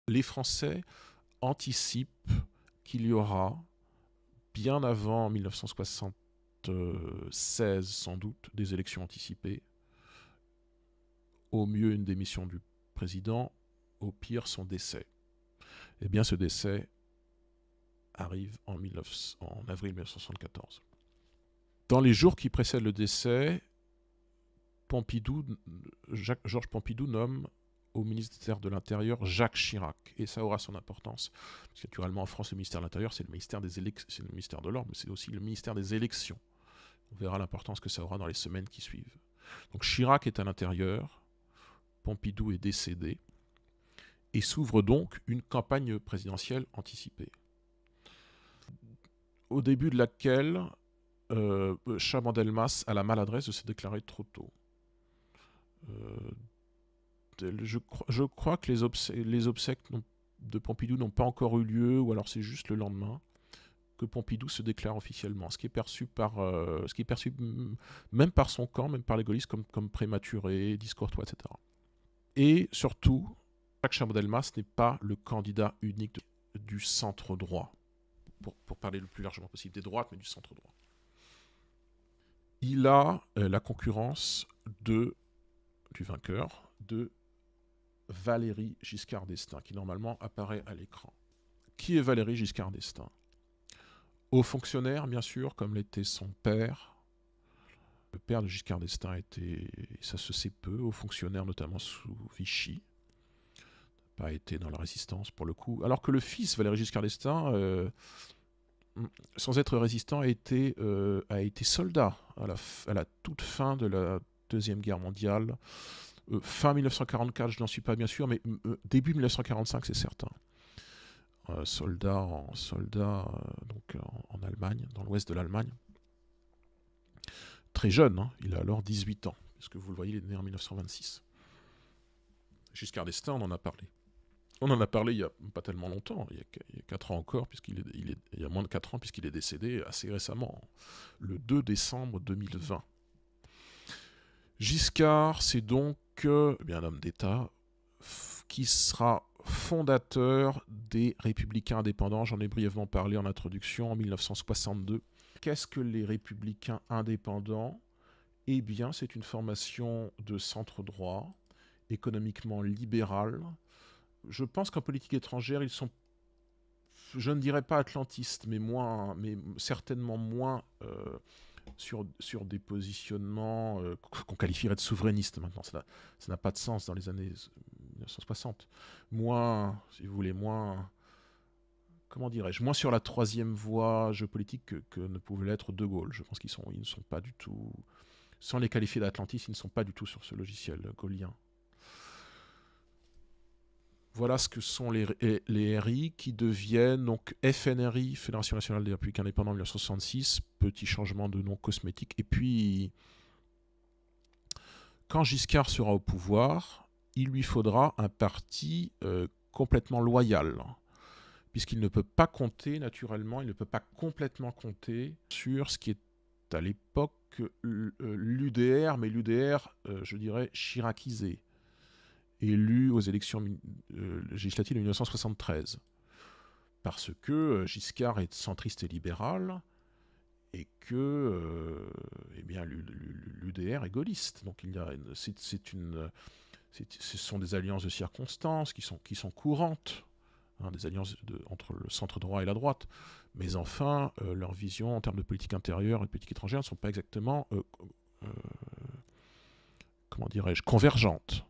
les Français anticipent qu'il y aura, bien avant 1976 sans doute, des élections anticipées. Au mieux une démission du président, au pire son décès. Eh bien ce décès arrive en avril 1974. Dans les jours qui précèdent le décès, Georges Pompidou nomme au ministère de l'Intérieur Jacques Chirac. Et ça aura son importance. Parce que naturellement, en France, le ministère de l'Intérieur, c'est le ministère c'est le ministère de l'Ordre, mais c'est aussi le ministère des élections. On verra l'importance que ça aura dans les semaines qui suivent. Donc Chirac est à l'intérieur, Pompidou est décédé, et s'ouvre donc une campagne présidentielle anticipée. Au début de laquelle Chaban-Delmas a la maladresse de se déclarer trop tôt. Je crois que les obsèques de Pompidou n'ont pas encore eu lieu, ou alors c'est juste le lendemain que Pompidou se déclare officiellement, ce qui est perçu même par son camp, même par les gaullistes, comme prématuré, discourtois, etc. Et surtout, Jacques Chaban-Delmas n'est pas le candidat unique du centre droit, pour parler le plus largement possible des droites, mais du centre droit. Il a la concurrence du vainqueur, de Valéry Giscard d'Estaing, qui normalement apparaît à l'écran. Qui est Valéry Giscard d'Estaing? Haut fonctionnaire, bien sûr, comme l'était son père. Le père de Giscard d'Estaing était, ça se sait peu, haut fonctionnaire notamment sous Vichy. N'a pas été dans la résistance pour le coup. Alors que le fils, Valéry Giscard d'Estaing, sans être résistant, a été soldat à la toute fin de la Deuxième Guerre mondiale. Fin 1944, je n'en suis pas bien sûr, mais début 1945, c'est certain. Soldat en Allemagne, dans l'ouest de l'Allemagne. Très jeune, hein, il a alors 18 ans, parce que vous le voyez, il est né en 1926. Giscard d'Estaing, on en a parlé. On en a parlé il n'y a pas tellement longtemps, il y a 4 ans encore, il y a moins de 4 ans, puisqu'il est décédé assez récemment, le 2 décembre 2020. Giscard, c'est donc un homme d'État qui sera fondateur des Républicains indépendants. J'en ai brièvement parlé en introduction en 1962. Qu'est-ce que les Républicains indépendants? Eh bien, c'est une formation de centre droit, économiquement libérale. Je pense qu'en politique étrangère, ils sont, je ne dirais pas atlantistes, mais certainement moins sur des positionnements qu'on qualifierait de souverainistes maintenant. Ça n'a pas de sens dans les années 1960. Moins, si vous voulez, comment dirais-je, moins sur la troisième voie géopolitique que ne pouvait l'être De Gaulle. Je pense qu'ils ne sont pas du tout, sans les qualifier d'atlantistes, ils ne sont pas du tout sur ce logiciel gaullien. Voilà ce que sont les RI qui deviennent donc FNRI, Fédération Nationale des Républicains Indépendants en 1966, petit changement de nom cosmétique. Et puis, quand Giscard sera au pouvoir, il lui faudra un parti complètement loyal, puisqu'il ne peut pas compter, naturellement, il ne peut pas complètement compter sur ce qui est à l'époque l'UDR, mais l'UDR, je dirais, chiracisé, élu aux élections législatives de 1973. Parce que Giscard est centriste et libéral, et que l'UDR est gaulliste. Donc ce sont des alliances de circonstances qui sont courantes, hein, des alliances entre le centre droit et la droite. Mais enfin, leur vision en termes de politique intérieure et de politique étrangère ne sont pas exactement, comment dirais-je, convergentes.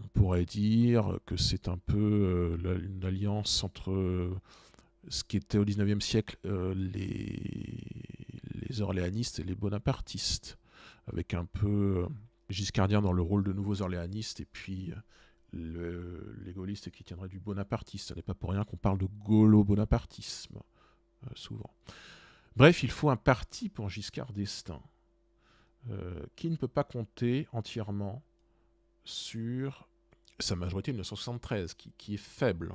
On pourrait dire que c'est un peu une alliance entre ce qui était au XIXe siècle les orléanistes et les bonapartistes, avec un peu giscardien dans le rôle de nouveaux orléanistes, et puis les gaullistes qui tiendraient du bonapartisme. Ce n'est pas pour rien qu'on parle de gaulo-bonapartisme, souvent. Bref, il faut un parti pour Giscard d'Estaing, qui ne peut pas compter entièrement sur sa majorité de 1973, qui est faible.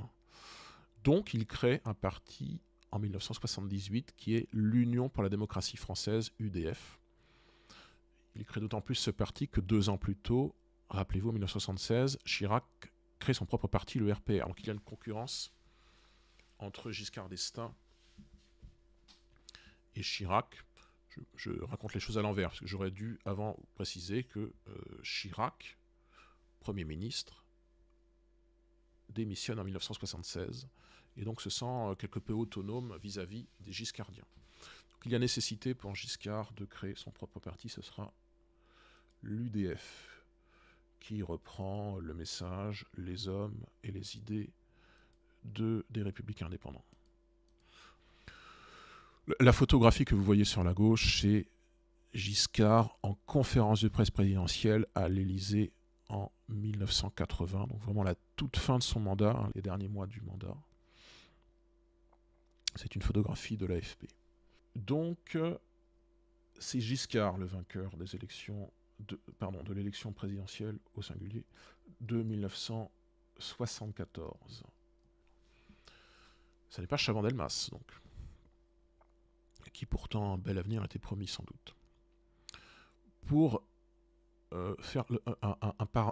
Donc il crée un parti en 1978 qui est l'Union pour la démocratie française, UDF. Il crée d'autant plus ce parti que 2 ans plus tôt, rappelez-vous, en 1976, Chirac crée son propre parti, le RPR. Donc il y a une concurrence entre Giscard d'Estaing et Chirac. Je raconte les choses à l'envers, parce que j'aurais dû avant préciser que Chirac, Premier ministre, démissionne en 1976, et donc se sent quelque peu autonome vis-à-vis des giscardiens. Donc il y a nécessité pour Giscard de créer son propre parti, ce sera l'UDF, qui reprend le message, les hommes et les idées des républicains indépendants. La photographie que vous voyez sur la gauche, c'est Giscard en conférence de presse présidentielle à l'Élysée en 1980, donc vraiment la toute fin de son mandat, les derniers mois du mandat. C'est une photographie de l'AFP. Donc, c'est Giscard le vainqueur des élections, de l'élection présidentielle au singulier de 1974. Ça n'est pas Chaban-Delmas, donc, qui pourtant un bel avenir était promis sans doute. Pour faire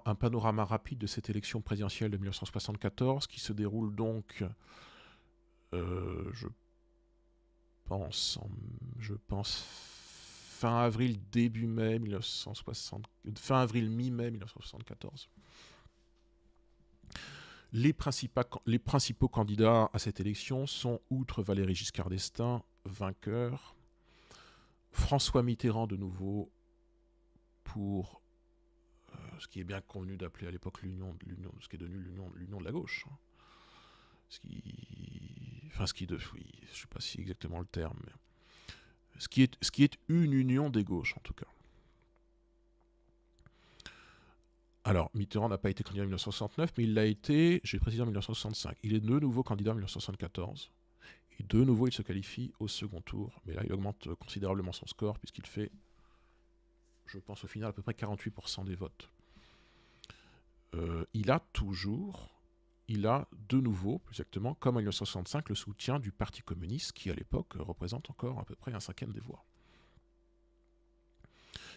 un panorama rapide de cette élection présidentielle de 1974, qui se déroule donc, je pense fin avril, début mai 1960, fin avril, mi-mai 1974. Les principaux candidats à cette élection sont, outre Valéry Giscard d'Estaing, vainqueur, François Mitterrand de nouveau, pour ce qui est bien convenu d'appeler à l'époque l'union, ce qui est devenu l'union de la gauche. Oui, je ne sais pas si exactement le terme, mais ce qui est une union des gauches en tout cas. Alors, Mitterrand n'a pas été candidat en 1969, mais il l'a été, j'ai précisé, en 1965. Il est de nouveau candidat en 1974. Et de nouveau, il se qualifie au second tour. Mais là, il augmente considérablement son score, puisqu'il fait, je pense au final, à peu près 48% des votes. Il a de nouveau, plus exactement, comme en 1965, le soutien du Parti communiste, qui à l'époque représente encore à peu près 1/5 des voix.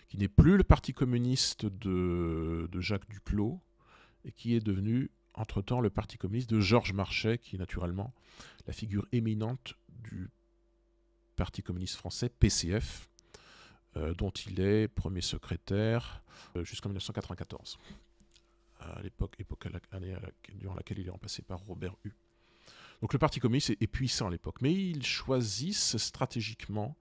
Qui n'est plus le Parti communiste de Jacques Duclos, et qui est devenu, entre-temps, le Parti communiste de Georges Marchais, qui est naturellement la figure éminente du Parti communiste français, PCF, dont il est premier secrétaire jusqu'en 1994. À l'époque durant laquelle il est remplacé par Robert Hue. Donc le Parti communiste est puissant à l'époque, mais ils choisissent stratégiquement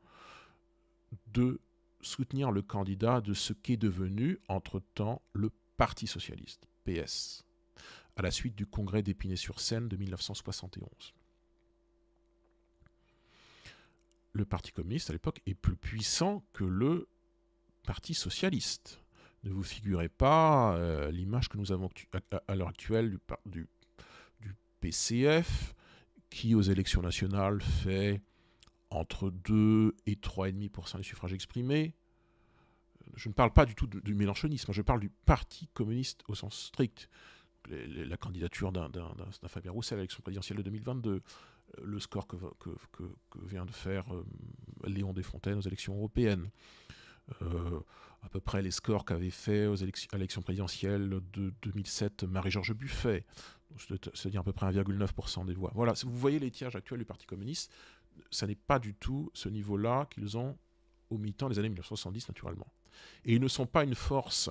de soutenir le candidat de ce qu'est devenu, entre-temps, le Parti socialiste, PS, à la suite du congrès d'Épinay-sur-Seine de 1971. Le Parti communiste, à l'époque, est plus puissant que le Parti socialiste. Ne vous figurez pas l'image que nous avons à l'heure actuelle du PCF, qui aux élections nationales fait entre 2 et 3,5% des suffrages exprimés. Je ne parle pas du tout du mélenchonisme, je parle du Parti communiste au sens strict. La candidature d'un Fabien Roussel à l'élection présidentielle de 2022, le score que vient de faire Léon Desfontaines aux élections européennes, à peu près les scores qu'avait fait à l'élection présidentielle de 2007 Marie-Georges Buffet, c'est-à-dire à peu près 1,9% des voix. Voilà, vous voyez l'étiage actuel du Parti communiste, ça n'est pas du tout ce niveau-là qu'ils ont au mi-temps des années 1970 naturellement. Et ils ne sont pas une force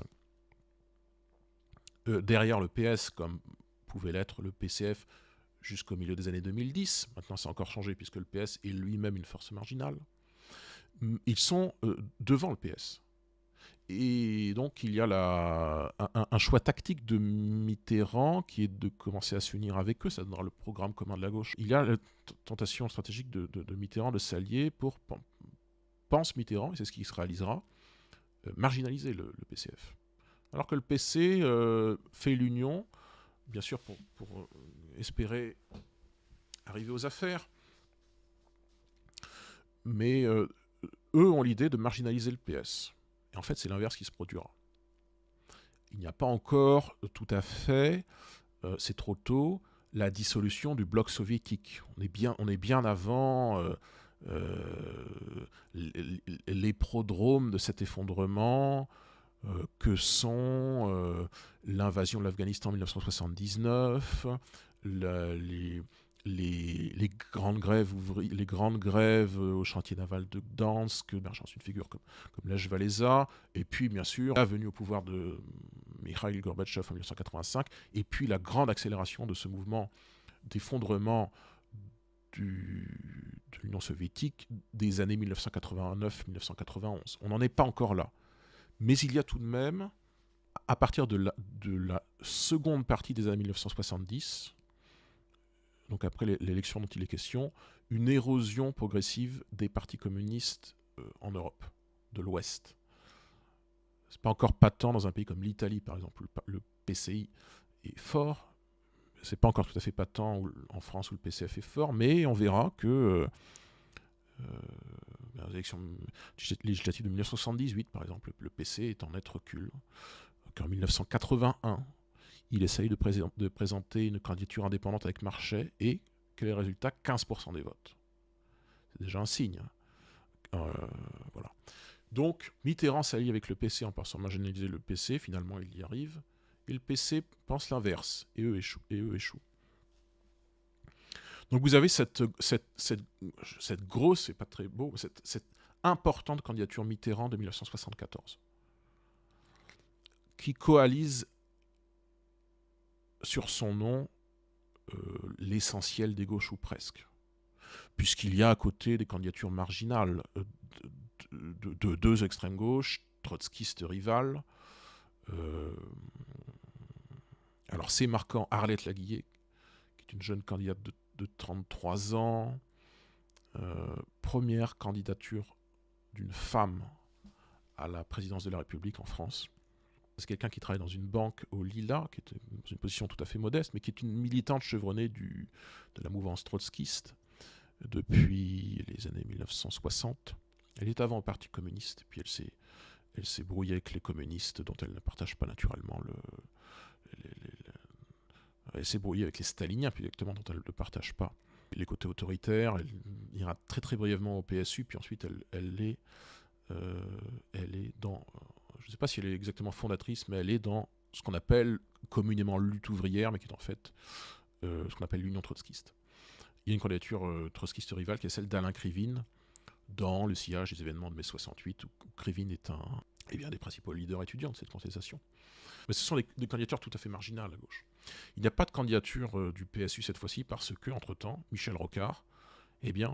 derrière le PS comme pouvait l'être le PCF jusqu'au milieu des années 2010. Maintenant, ça a encore changé puisque le PS est lui-même une force marginale. Ils sont devant le PS. Et donc, il y a un choix tactique de Mitterrand qui est de commencer à s'unir avec eux. Ça donnera le programme commun de la gauche. Il y a la tentation stratégique de Mitterrand de s'allier pour, pense Mitterrand, et c'est ce qui se réalisera, marginaliser le PCF. Alors que le PC fait l'union, bien sûr, pour espérer arriver aux affaires. Mais eux ont l'idée de marginaliser le PS. Et en fait, c'est l'inverse qui se produira. Il n'y a pas encore tout à fait, c'est trop tôt, la dissolution du bloc soviétique. On est bien avant les prodromes de cet effondrement que sont l'invasion de l'Afghanistan en 1979, les grandes grèves au chantier naval de Gdansk, l'émergence d'une figure comme Lech Walesa, et puis bien sûr la venue au pouvoir de Mikhail Gorbatchev en 1985, et puis la grande accélération de ce mouvement d'effondrement de l'Union soviétique des années 1989-1991. On n'en est pas encore là. Mais il y a tout de même, à partir de la seconde partie des années 1970, donc après l'élection dont il est question, une érosion progressive des partis communistes en Europe, de l'Ouest. C'est pas encore patent dans un pays comme l'Italie, par exemple. Le PCI est fort. C'est pas encore tout à fait patent en France où le PCF est fort, mais on verra que les élections législatives de 1978, par exemple, le PC est en net recul. En 1981, il essaye de présenter une candidature indépendante avec Marchais, et quel est le résultat? 15% des votes. C'est déjà un signe. Voilà. Donc, Mitterrand s'allie avec le PC en pensant marginaliser le PC, finalement il y arrive, et le PC pense l'inverse, et eux échouent. Donc vous avez cette grosse, c'est pas très beau, cette importante candidature Mitterrand de 1974, qui coalise sur son nom l'essentiel des gauches, ou presque, puisqu'il y a à côté des candidatures marginales de deux extrêmes gauches, trotskistes rivales. Alors c'est marquant, Arlette Laguillet, qui est une jeune candidate de 33 ans, première candidature d'une femme à la présidence de la République en France. C'est quelqu'un qui travaille dans une banque au Lila, qui est dans une position tout à fait modeste, mais qui est une militante chevronnée de la mouvance trotskiste depuis les années 1960. Elle est avant au Parti communiste, puis elle s'est brouillée avec les communistes, dont elle ne partage pas naturellement elle s'est brouillée avec les staliniens, puis directement, dont elle ne partage pas les côtés autoritaires. Elle ira très très brièvement au PSU, puis ensuite elle est dans... je ne sais pas si elle est exactement fondatrice, mais elle est dans ce qu'on appelle communément lutte ouvrière, mais qui est en fait ce qu'on appelle l'Union trotskiste. Il y a une candidature trotskiste rivale qui est celle d'Alain Krivine, dans le sillage des événements de mai 68, où Krivine est un des principaux leaders étudiants de cette contestation. Mais ce sont des candidatures tout à fait marginales à gauche. Il n'y a pas de candidature du PSU cette fois-ci, parce que, entre-temps, Michel Rocard,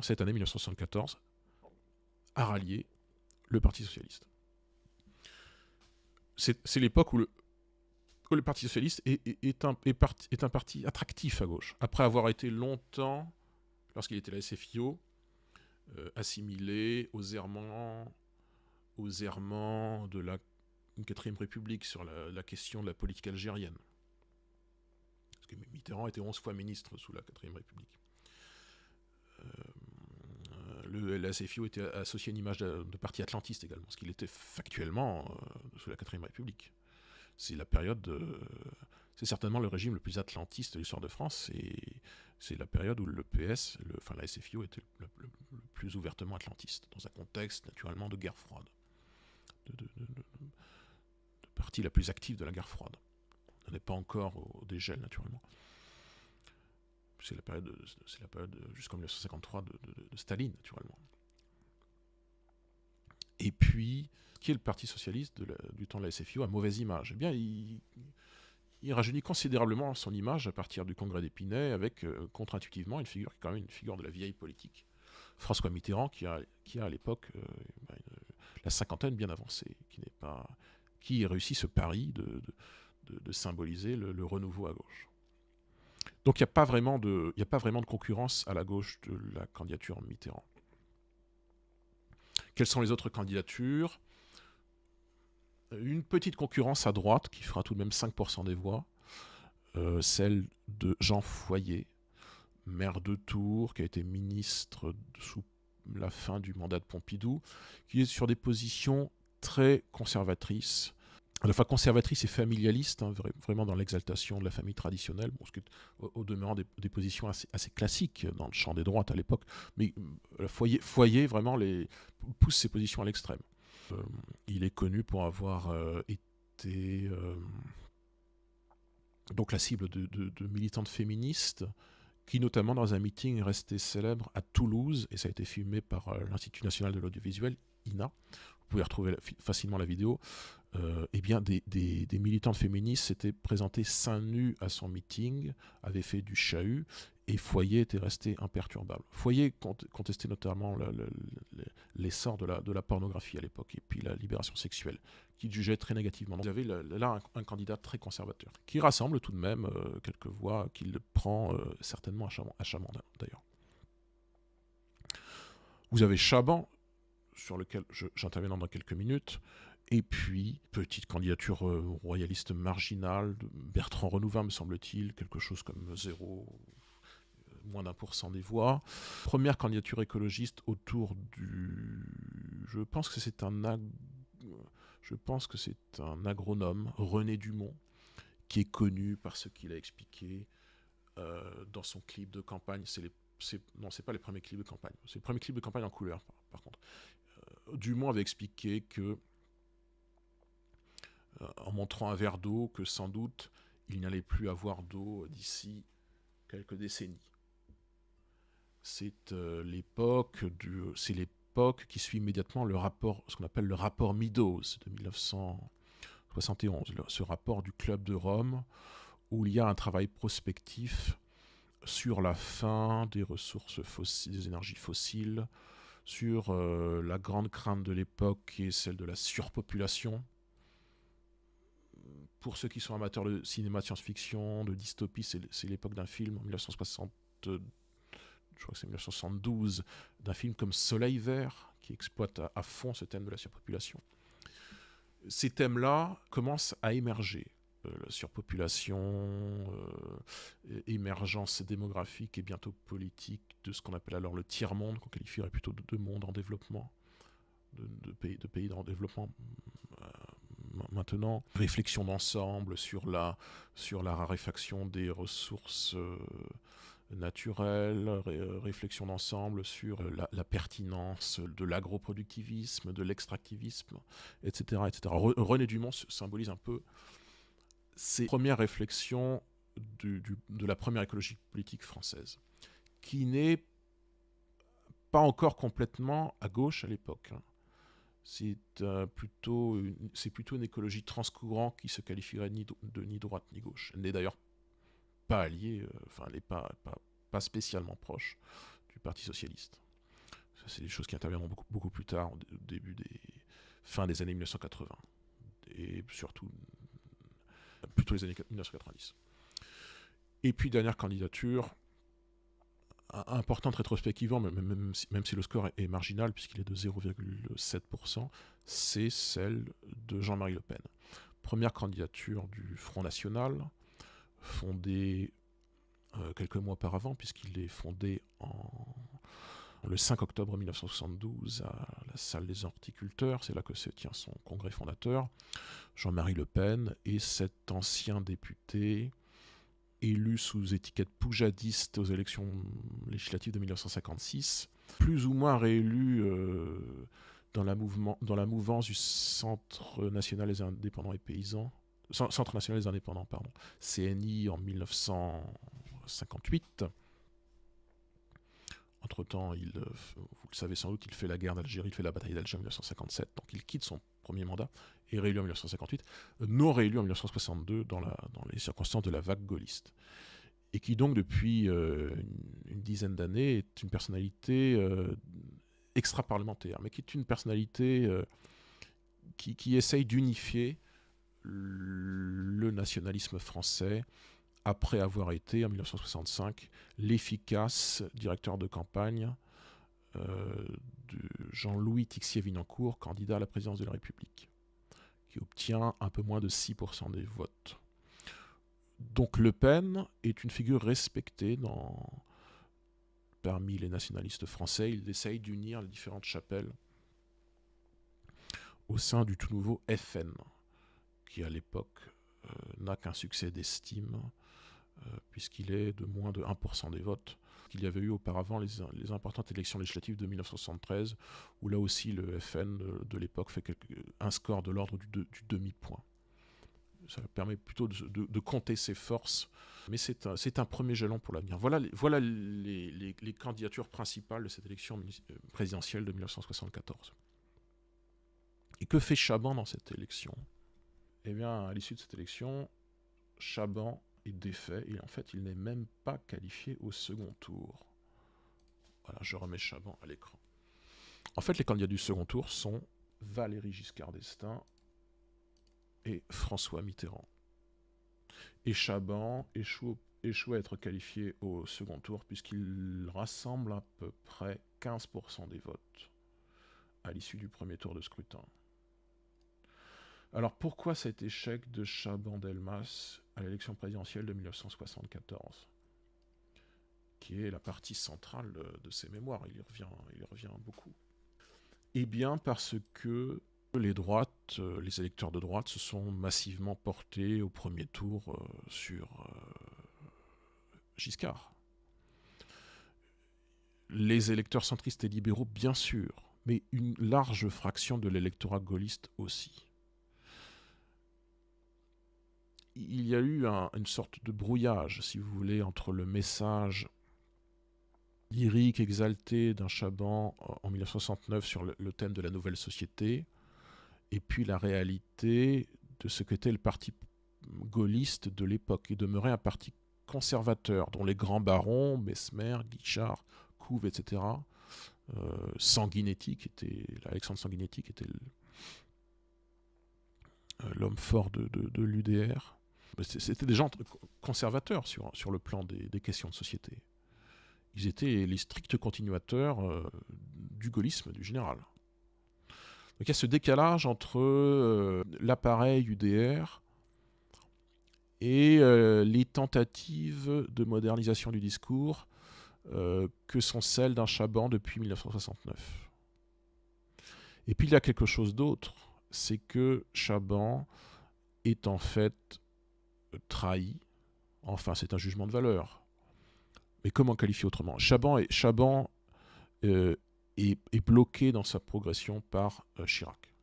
cette année 1974, a rallié le Parti socialiste. C'est l'époque où le Parti socialiste est un parti attractif à gauche. Après avoir été longtemps, lorsqu'il était la SFIO, assimilé aux errements de la 4ème République sur la question de la politique algérienne. Parce que Mitterrand était 11 fois ministre sous la 4ème République. La SFIO était associé à une image de parti atlantiste également, ce qu'il était factuellement sous la 4ème République. C'est la période... c'est certainement le régime le plus atlantiste de l'histoire de France, et c'est la période où le PS, la SFIO était le plus ouvertement atlantiste, dans un contexte naturellement de guerre froide, de partie la plus active de la guerre froide. On n'est pas encore au dégel naturellement. C'est la période jusqu'en 1953 de Staline naturellement. Et puis, qui est le Parti socialiste du temps de la SFIO, a mauvaise image. Il rajeunit considérablement son image à partir du congrès d'Épinay, avec contre-intuitivement une figure qui est quand même une figure de la vieille politique. François Mitterrand, qui a à l'époque la cinquantaine bien avancée, qui réussit ce pari de symboliser le renouveau à gauche. Donc il n'y a pas vraiment de concurrence à la gauche de la candidature Mitterrand. Quelles sont les autres candidatures? Une petite concurrence à droite qui fera tout de même 5% des voix, celle de Jean Foyer, maire de Tours, qui a été ministre sous la fin du mandat de Pompidou, qui est sur des positions très conservatrices, à la fois conservatrices et familialistes, vraiment dans l'exaltation de la famille traditionnelle, ce qui est au demeurant des positions assez classiques dans le champ des droites à l'époque, mais Foyer vraiment pousse ses positions à l'extrême. Il est connu pour avoir été donc la cible de militantes féministes qui, notamment dans un meeting, est resté célèbre à Toulouse, et ça a été filmé par l'Institut national de l'audiovisuel, INA. Vous pouvez retrouver facilement la vidéo. Eh bien, des militantes féministes s'étaient présentées seins nus à son meeting, avaient fait du chahut, et Foyer était resté imperturbable. Foyer contestait notamment l'essor de la pornographie à l'époque, et puis la libération sexuelle, qu'il jugeait très négativement. Donc, vous avez là un candidat très conservateur, qui rassemble tout de même quelques voix, qu'il prend certainement à Chaban d'ailleurs. Vous avez Chaban, sur lequel j'interviens dans quelques minutes, et puis, petite candidature royaliste marginale de Bertrand Renouvin, me semble-t-il, quelque chose comme moins d'1% des voix. Première candidature écologiste autour du... Je pense que c'est un agronome, René Dumont, qui est connu par ce qu'il a expliqué dans son clip de campagne. Non, c'est pas les premiers clips de campagne. C'est le premier clip de campagne en couleur, par contre. Dumont avait expliqué que en montrant un verre d'eau, que sans doute il n'y allait plus avoir d'eau d'ici quelques décennies. C'est l'époque qui suit immédiatement ce qu'on appelle le rapport Meadows de 1971, ce rapport du Club de Rome, où il y a un travail prospectif sur la fin des ressources fossiles, des énergies fossiles, sur la grande crainte de l'époque qui est celle de la surpopulation. Pour ceux qui sont amateurs de cinéma de science-fiction, de dystopie, c'est l'époque d'un film en 1960, je crois que c'est 1972, d'un film comme Soleil Vert, qui exploite à fond ce thème de la surpopulation. Ces thèmes-là commencent à émerger. La surpopulation, émergence démographique et bientôt politique de ce qu'on appelle alors le tiers-monde, qu'on qualifierait plutôt de monde en développement, de pays en développement. Maintenant, réflexion d'ensemble sur la raréfaction des ressources naturelles, réflexion d'ensemble sur la pertinence de l'agroproductivisme, de l'extractivisme, etc. etc. René Dumont symbolise un peu ces premières réflexions de la première écologie politique française, qui n'est pas encore complètement à gauche à l'époque. C'est plutôt une écologie transcourant qui se qualifierait ni droite ni gauche. Elle n'est d'ailleurs pas alliée, elle n'est pas spécialement proche du Parti socialiste. Ça, c'est des choses qui interviendront beaucoup plus tard, au début fin des années 1980, et surtout plutôt les années 1990. Et puis, dernière candidature, importante rétrospectivement, même si le score est marginal, puisqu'il est de 0,7%, c'est celle de Jean-Marie Le Pen. Première candidature du Front National, fondé quelques mois auparavant, puisqu'il est fondé le 5 octobre 1972 à la salle des horticulteurs, c'est là que se tient son congrès fondateur. Jean-Marie Le Pen est cet ancien député élu sous étiquette poujadiste aux élections législatives de 1956, plus ou moins réélu dans la mouvance du Centre national des indépendants et paysans, Centre national des indépendants, pardon, CNI en 1958. Entre-temps, vous le savez sans doute, il fait la guerre d'Algérie, il fait la bataille d'Alger en 1957, donc il quitte son premier mandat, et réélu en 1958, non réélu en 1962 dans les circonstances de la vague gaulliste. Et qui donc, depuis une dizaine d'années, est une personnalité extra-parlementaire, mais qui est une personnalité qui essaye d'unifier le nationalisme français après avoir été, en 1965, l'efficace directeur de campagne de Jean-Louis Tixier-Vinancourt, candidat à la présidence de la République, qui obtient un peu moins de 6% des votes. Donc Le Pen est une figure respectée parmi les nationalistes français. Il essaye d'unir les différentes chapelles au sein du tout nouveau FN, qui à l'époque n'a qu'un succès d'estime, puisqu'il est de moins de 1% des votes. Il y avait eu auparavant les importantes élections législatives de 1973, où là aussi le FN de l'époque fait un score de l'ordre du demi-point. ça permet plutôt de compter ses forces. Mais c'est un premier jalon pour l'avenir. Voilà les candidatures principales de cette élection présidentielle de 1974. Et que fait Chaban dans cette élection? Eh bien, à l'issue de cette élection, Chaban est défait et en fait, il n'est même pas qualifié au second tour. Voilà, je remets Chaban à l'écran. En fait, les candidats du second tour sont Valéry Giscard d'Estaing et François Mitterrand. Et Chaban échoue à être qualifié au second tour puisqu'il rassemble à peu près 15% des votes à l'issue du premier tour de scrutin. Alors pourquoi cet échec de Chaban-Delmas à l'élection présidentielle de 1974, qui est la partie centrale de ses mémoires, il y revient beaucoup. Eh bien parce que les électeurs de droite se sont massivement portés au premier tour sur Giscard. Les électeurs centristes et libéraux, bien sûr, mais une large fraction de l'électorat gaulliste aussi. Il y a eu une sorte de brouillage, si vous voulez, entre le message lyrique, exalté d'un Chaban en 1969 sur le thème de la nouvelle société, et puis la réalité de ce qu'était le parti gaulliste de l'époque. Il demeurait un parti conservateur, dont les grands barons, Mesmer, Guichard, Couve, etc., Sanguinetti, Alexandre Sanguinetti, qui était l'homme fort de l'UDR. C'était des gens conservateurs sur le plan des questions de société. Ils étaient les stricts continuateurs du gaullisme du général. Donc il y a ce décalage entre l'appareil UDR et les tentatives de modernisation du discours que sont celles d'un Chaban depuis 1969. Et puis il y a quelque chose d'autre, c'est que Chaban est en fait trahi. Enfin, c'est un jugement de valeur. Mais comment qualifier autrement? Chaban est bloqué dans sa progression par Chirac.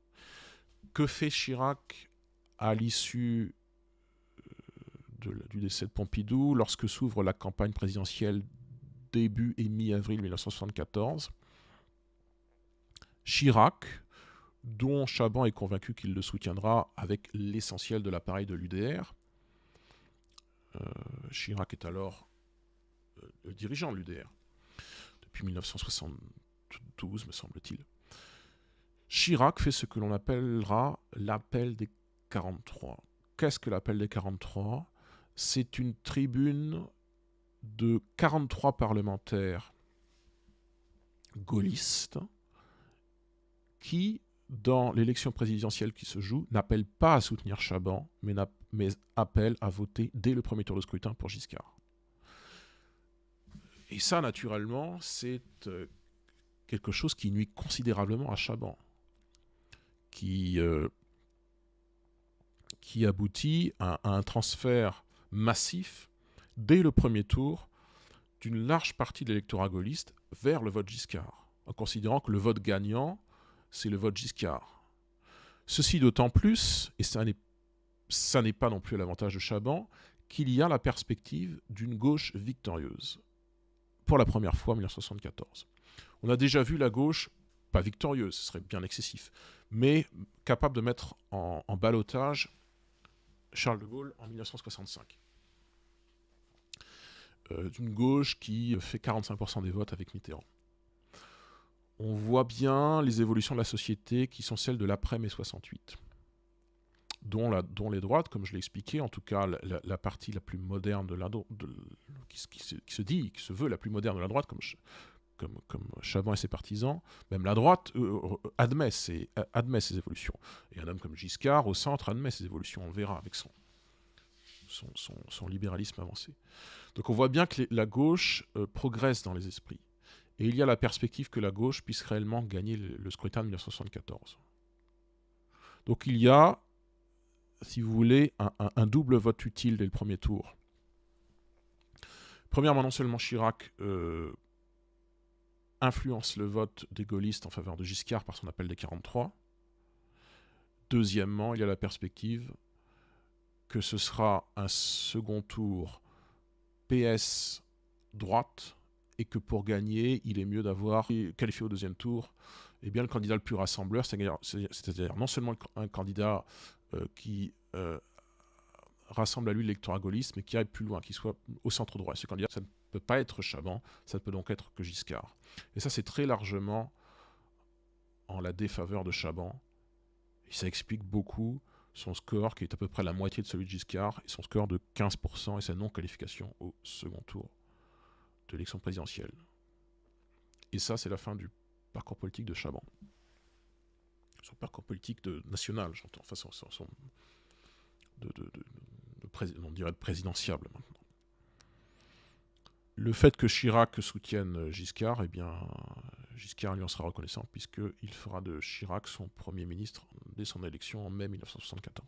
Que fait Chirac à l'issue du décès de Pompidou, lorsque s'ouvre la campagne présidentielle début et mi-avril 1974? Chirac, dont Chaban est convaincu qu'il le soutiendra avec l'essentiel de l'appareil de l'UDR. Chirac est alors le dirigeant de l'UDR, depuis 1972, me semble-t-il. Chirac fait ce que l'on appellera l'appel des 43. Qu'est-ce que l'appel des 43? C'est une tribune de 43 parlementaires gaullistes qui, dans l'élection présidentielle qui se joue, n'appellent pas à soutenir Chaban, mais appellent à voter dès le premier tour de scrutin pour Giscard. Et ça, naturellement, c'est quelque chose qui nuit considérablement à Chaban, qui aboutit à un transfert massif, dès le premier tour, d'une large partie de l'électorat gaulliste vers le vote Giscard, en considérant que le vote gagnant, c'est le vote Giscard. Ceci d'autant plus, et ça n'est pas non plus à l'avantage de Chaban, qu'il y a la perspective d'une gauche victorieuse, pour la première fois en 1974. On a déjà vu la gauche, pas victorieuse, ce serait bien excessif, mais capable de mettre en ballottage Charles de Gaulle en 1965. D'une gauche qui fait 45% des votes avec Mitterrand. On voit bien les évolutions de la société qui sont celles de l'après-mai 68, dont les droites, comme je l'ai expliqué, en tout cas la partie la plus moderne qui se veut la plus moderne de la droite, comme Chaban et ses partisans, même la droite admet ces évolutions. Et un homme comme Giscard, au centre, admet ces évolutions, on le verra avec son libéralisme avancé. Donc on voit bien que la gauche progresse dans les esprits. Et il y a la perspective que la gauche puisse réellement gagner le scrutin de 1974. Donc il y a, si vous voulez, un double vote utile dès le premier tour. Premièrement, non seulement Chirac influence le vote des gaullistes en faveur de Giscard par son appel des 43. Deuxièmement, il y a la perspective que ce sera un second tour PS droite et que pour gagner, il est mieux d'avoir qualifié au deuxième tour le candidat le plus rassembleur, c'est-à-dire non seulement un candidat qui rassemble à lui l'électorat gaulliste, mais qui aille plus loin, qui soit au centre droit. Et ce candidat, ça ne peut pas être Chaban, ça ne peut donc être que Giscard. Et ça, c'est très largement en la défaveur de Chaban. Et ça explique beaucoup son score, qui est à peu près la moitié de celui de Giscard, et son score de 15% et sa non-qualification au second tour de l'élection présidentielle. Et ça, c'est la fin du parcours politique de Chaban. Son parcours politique national, j'entends, enfin on dirait de présidentiable maintenant. Le fait que Chirac soutienne Giscard, eh bien, Giscard lui en sera reconnaissant puisqu'il fera de Chirac son premier ministre dès son élection en mai 1964.